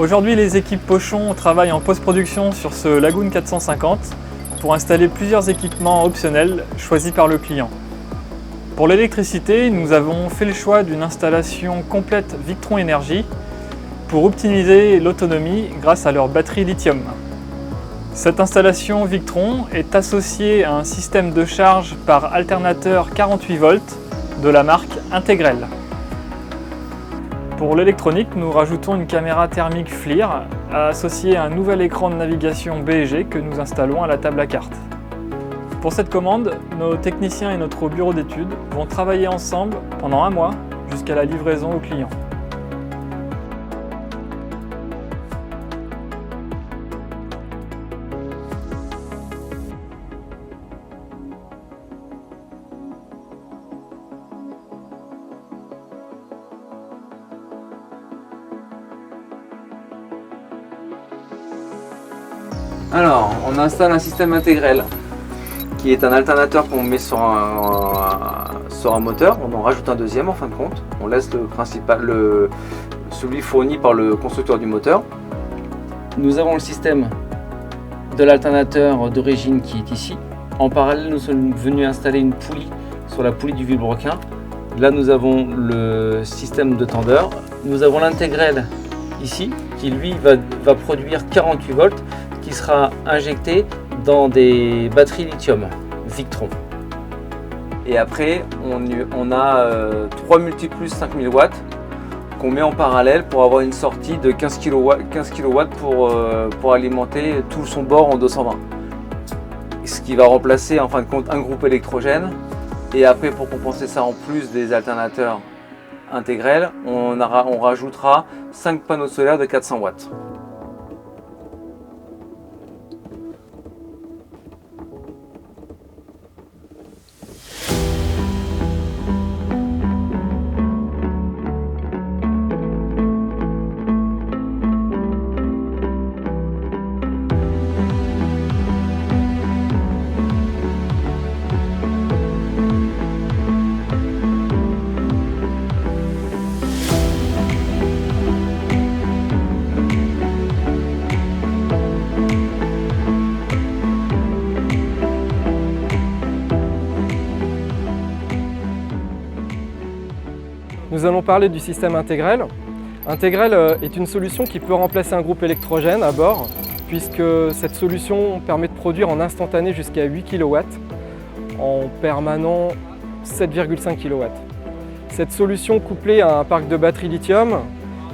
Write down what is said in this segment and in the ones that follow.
Aujourd'hui, les équipes Pochon travaillent en post-production sur ce Lagoon 450 pour installer plusieurs équipements optionnels choisis par le client. Pour l'électricité, nous avons fait le choix d'une installation complète Victron Énergie pour optimiser l'autonomie grâce à leur batterie lithium. Cette installation Victron est associée à un système de charge par alternateur 48 volts de la marque Integrel. Pour l'électronique, nous rajoutons une caméra thermique FLIR associée à un nouvel écran de navigation BG que nous installons à la table à cartes. Pour cette commande, nos techniciens et notre bureau d'études vont travailler ensemble pendant un mois jusqu'à la livraison au client. Alors, on installe un système Integrel qui est un alternateur qu'on met sur un moteur. On en rajoute un deuxième en fin de compte. On laisse celui fourni par le constructeur du moteur. Nous avons le système de l'alternateur d'origine qui est ici. En parallèle, nous sommes venus installer une poulie sur la poulie du vilebrequin. Là, nous avons le système de tendeur. Nous avons l'Integrel ici qui lui va produire 48 volts qui sera injecté dans des batteries lithium Victron. Et après on a 3 multiplus 5000 watts qu'on met en parallèle pour avoir une sortie de 15 kW pour alimenter tout son bord en 220. Ce qui va remplacer en fin de compte un groupe électrogène. Et après, pour compenser ça, en plus des alternateurs Integrel, on rajoutera 5 panneaux solaires de 400 watts. Nous allons parler du système Integrel. Integrel est une solution qui peut remplacer un groupe électrogène à bord, puisque cette solution permet de produire en instantané jusqu'à 8 kW, en permanent 7,5 kW. Cette solution couplée à un parc de batteries lithium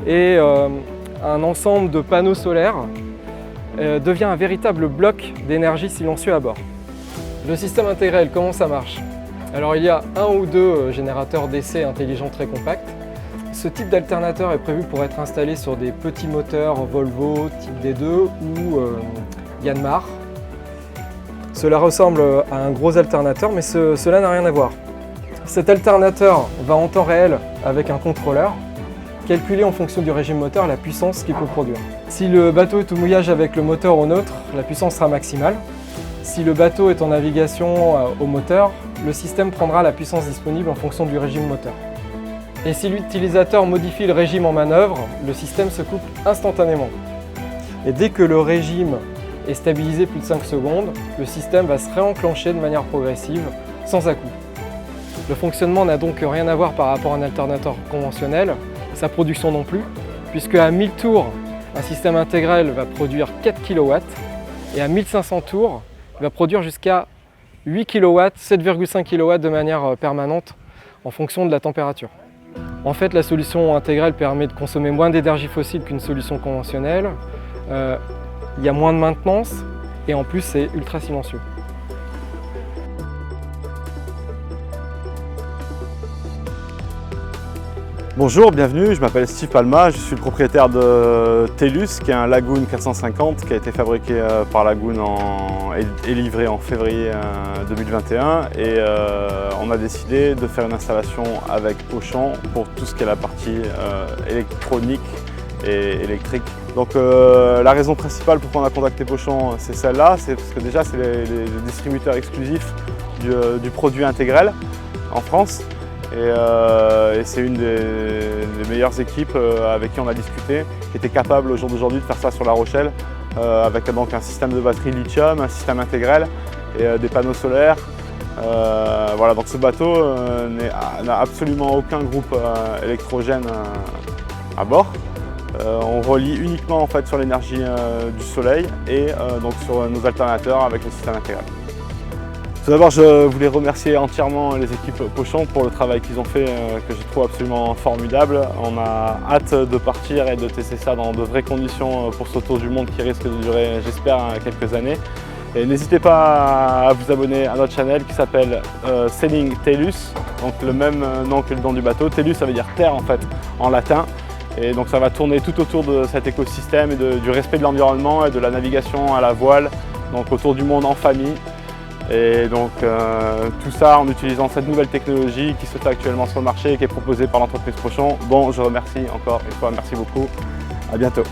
et un ensemble de panneaux solaires devient un véritable bloc d'énergie silencieux à bord. Le système Integrel, comment ça marche ? Alors il y a un ou deux générateurs d'essai intelligents très compacts. Ce type d'alternateur est prévu pour être installé sur des petits moteurs Volvo type D2 ou Yanmar. Cela ressemble à un gros alternateur, mais cela n'a rien à voir. Cet alternateur va en temps réel avec un contrôleur calculer en fonction du régime moteur la puissance qu'il peut produire. Si le bateau est au mouillage avec le moteur au neutre, la puissance sera maximale. Si le bateau est en navigation au moteur, le système prendra la puissance disponible en fonction du régime moteur. Et si l'utilisateur modifie le régime en manœuvre, le système se coupe instantanément. Et dès que le régime est stabilisé plus de 5 secondes, le système va se réenclencher de manière progressive, sans à-coup. Le fonctionnement n'a donc rien à voir par rapport à un alternateur conventionnel, sa production non plus, puisque à 1000 tours, un système Integrel va produire 4 kW et à 1500 tours, il va produire jusqu'à 8 kW, 7,5 kW de manière permanente en fonction de la température. En fait, la solution Integrel permet de consommer moins d'énergie fossile qu'une solution conventionnelle. Il y a moins de maintenance et en plus c'est ultra silencieux. Bonjour, bienvenue, je m'appelle Steve Palma, je suis le propriétaire de TELUS, qui est un Lagoon 450 qui a été fabriqué par Lagoon et livré en février 2021. Et on a décidé de faire une installation avec Auchan pour tout ce qui est la partie électronique et électrique. Donc la raison principale pour qu'on a contacté Auchan, c'est celle-là, c'est parce que déjà c'est les distributeurs exclusifs du produit Integrel en France. Et c'est une des meilleures équipes avec qui on a discuté, qui était capable au jour d'aujourd'hui de faire ça sur La Rochelle, avec donc un système de batterie lithium, un système intégrel et des panneaux solaires. Voilà, donc ce bateau n'a absolument aucun groupe électrogène à bord. On relie uniquement en fait sur l'énergie du soleil et donc sur nos alternateurs avec le système intégral. Tout d'abord, je voulais remercier entièrement les équipes Pochon pour le travail qu'ils ont fait, que je trouve absolument formidable. On a hâte de partir et de tester ça dans de vraies conditions pour ce tour du monde qui risque de durer, j'espère, quelques années. Et n'hésitez pas à vous abonner à notre channel qui s'appelle Sailing Telus, donc le même nom que le nom du bateau. Telus, ça veut dire terre en fait, en latin. Et donc ça va tourner tout autour de cet écosystème et du respect de l'environnement et de la navigation à la voile, donc autour du monde en famille. Et donc tout ça en utilisant cette nouvelle technologie qui se fait actuellement sur le marché et qui est proposée par l'entreprise Pochon, dont je remercie encore une fois, merci beaucoup, à bientôt.